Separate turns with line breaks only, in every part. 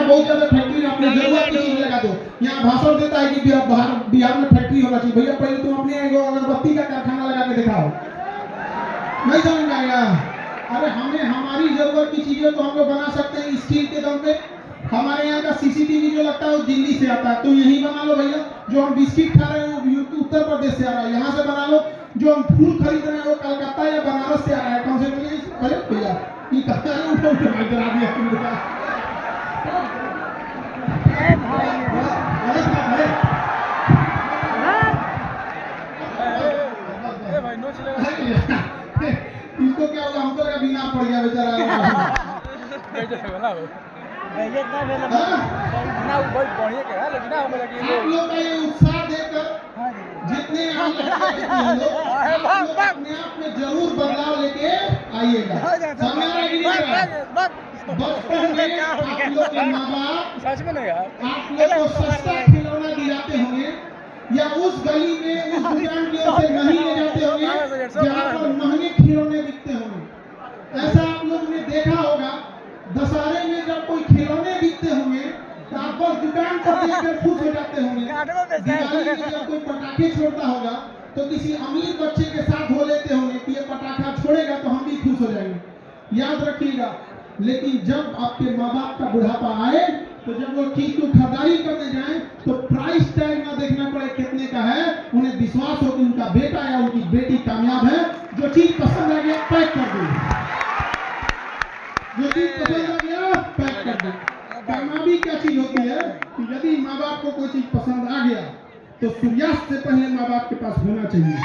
यहाँ बहुत ज्यादा फैक्ट्री है, अपने जरूरत की चीज लगा दो। यहाँ भाषण देता है कि बिहार में फैक्ट्री होना चाहिए। भैया पहले तुम अपने अगरबत्ती का कारखाना लगा के दिखाओ। नहीं समझ में आएगा? अरे हमें हमारी जरूरत की चीजें तो हम लोग बना सकते हैं स्टील के दम पे। हमारे यहाँ का सीसीटीवी जो लगता है वो दिल्ली से आता है, तो यही बना लो भैया। जो हम बिस्किट खा रहे हैं वो उत्तर प्रदेश से आ रहा है, यहाँ से बना लो। जो हम फूल खरीद रहे हैं वो कलकत्ता या बनारस से आ रहा है। कौन से बोलिए? अरे भैया ये कहा डरा दिया तुमने। इसको क्या होगा? हमको क्या बीमार पड़ गया बेचारा। आप लोग का ये उत्साह देकर जितने आप अपने आप में जरूर बदलाव लेके आइएगा। समय आएगी बचपन में आप लोग के माँ बाप आप लोग को सस्ता खिलौना दिलाते होंगे, या उस गली में उस दुकान की ओर से नहीं ले जाते होंगे जहाँ पर महंगे खिलौने बिकते होंगे। ऐसा आप लोग ने देखा होगा, दशहरे में जब कोई खिलौने बिकते होंगे तो आप बस दुकान पर देखकर खुश हो जाते होंगे। दिवाली में जब कोई पटाखे छोड़ता होगा तो किसी अमीर बच्चे के साथ हो लेते होंगे कि ये पटाखा छोड़ेगा तो हम भी खुश हो जाएंगे। याद रखिएगा, लेकिन जब आपके माँ बाप का बुढ़ापा आए तो जब वो चीज को खरीदारी करने जाए तो प्राइस टैग ना देखना पड़े कितने का है, उन्हें विश्वास हो कि उनका बेटा या उनकी बेटी कामयाब है। जो चीज पसंद आ गया पैक कर दो, जो चीज पसंद आ गया पैक कर दो। कामयाबी क्या चीज होती है कि यदि माँ बाप को कोई चीज पसंद आ गया तो सूर्यास्त से पहले माँ बाप के पास होना चाहिए।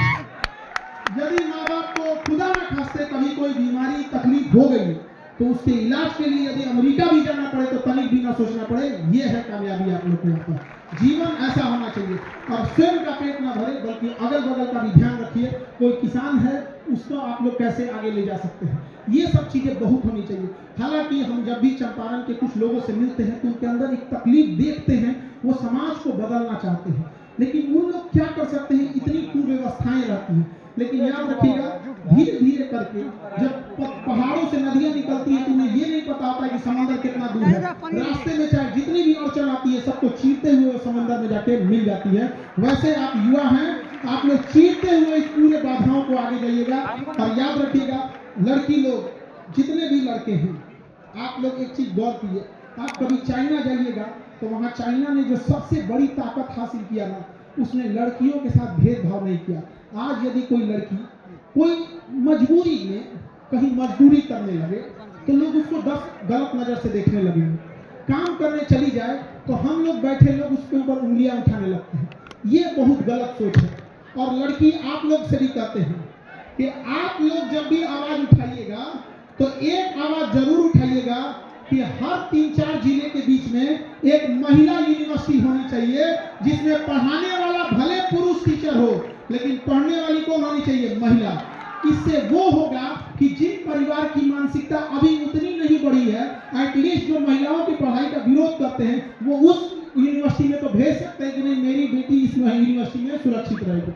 यदि माँ बाप को खुदा न खास्ते कभी कोई बीमारी तकलीफ हो गई तो उसके इलाज के लिए यदि अमेरिका भी जाना पड़े तो तनिक भी ना सोचना पड़े। ये है कामयाबी आप लोग के यहाँ पर। जीवन ऐसा होना चाहिए और स्वयं का पेट ना भरे बल्कि अगल बगल का भी ध्यान रखिए। कोई किसान है उसको आप लोग कैसे आगे ले जा सकते हैं, ये सब चीजें बहुत होनी चाहिए। हालांकि हम जब भी चंपारण के कुछ लोगों से मिलते हैं तो उनके अंदर एक तकलीफ देखते हैं, वो समाज को बदलना चाहते हैं, लेकिन वो लोग क्या कर सकते हैं, इतनी कुव्यवस्थाएं रहती हैं। लेकिन याद रखिएगा, धीरे धीरे करके जब पहाड़ों से नदियां निकलती है तो उन्हें ये नहीं पता होता है कि समंदर कितना दूर है। रास्ते में चाहे जितनी भी अड़चन आती है सबको चीरते हुए समंदर में जाके मिल जाती है। वैसे आप युवा हैं, आप लोग चीरते हुए इस पूरे बाधाओं को आगे जाइएगा। और याद रखिएगा, लड़की लोग जितने भी लड़के हैं, आप लोग एक चीज गौर कीजिए, आप कभी चाइना जाइएगा तो वहाँ चाइना ने जो सबसे बड़ी ताकत हासिल किया ना, उसने लड़कियों के साथ भेदभाव नहीं किया। आज यदि कोई लड़की कोई मजबूरी में कहीं मजदूरी करने लगे तो लोग उसको 10 गलत नजर से देखने लगेंगे। काम करने चली जाए तो हम लोग बैठे लोग उसके ऊपर उंगलियां उठाने लगते हैं। ये बहुत गलत सोच है। और लड़की आप लोग से भी कहते हैं कि आप लोग जब भी आवाज उठाइएगा तो एक आवाज जरूर उठाइएगा कि हर 3-4 जिले के बीच में एक महिला यूनिवर्सिटी होनी चाहिए, जिसमें पढ़ाने वाला भले पुरुष टीचर हो लेकिन पढ़ने वाली कौन होनी चाहिए? महिला। इससे वो होगा कि जिन परिवार की मानसिकता अभी उतनी नहीं बढ़ी है, एटलीस्ट जो महिलाओं की पढ़ाई का विरोध करते हैं वो उस यूनिवर्सिटी में तो भेज सकते हैं कि नहीं, मेरी बेटी इस यूनिवर्सिटी में सुरक्षित रहेगी।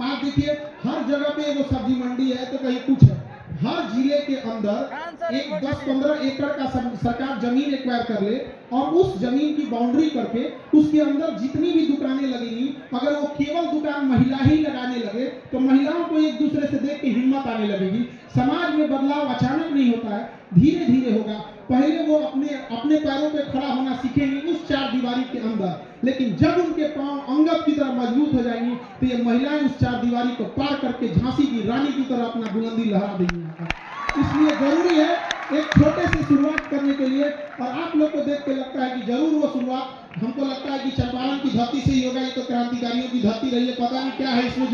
आप देखिए, हर जगह पे वो सब्जी मंडी है तो कहीं कुछ है। हर जिले के अंदर एक 10-15 एकड़ का सरकार जमीन एक्वायर कर ले और उस जमीन की बाउंड्री करके उसके अंदर जितनी भी दुकानें लगेंगी, अगर वो केवल दुकान महिला ही लगाने लगे तो महिलाओं को एक दूसरे से देख के हिम्मत आने लगेगी। समाज में बदलाव अचानक नहीं होता है, धीरे धीरे होगा। पहले वो अपने पैरों पे खड़ा होना सीखेंगे उस 4 दीवारी के अंदर, लेकिन जब उनके पांव अंगद की तरह मजबूत हो जाएंगी तो ये महिलाएं उस 4 दीवारी को पार करके झांसी की रानी की तरह अपना बुलंदी लहरा देंगी। इसलिए जरूरी है एक छोटे से शुरुआत करने के लिए। और आप लोग को देख के लगता है कि जरूर वो शुरुआत, हमको लगता है कि चंपारण की धरती से ही होगा। ये तो क्रांतिकारियों की धरती रही है, पता नहीं क्या है इसमें।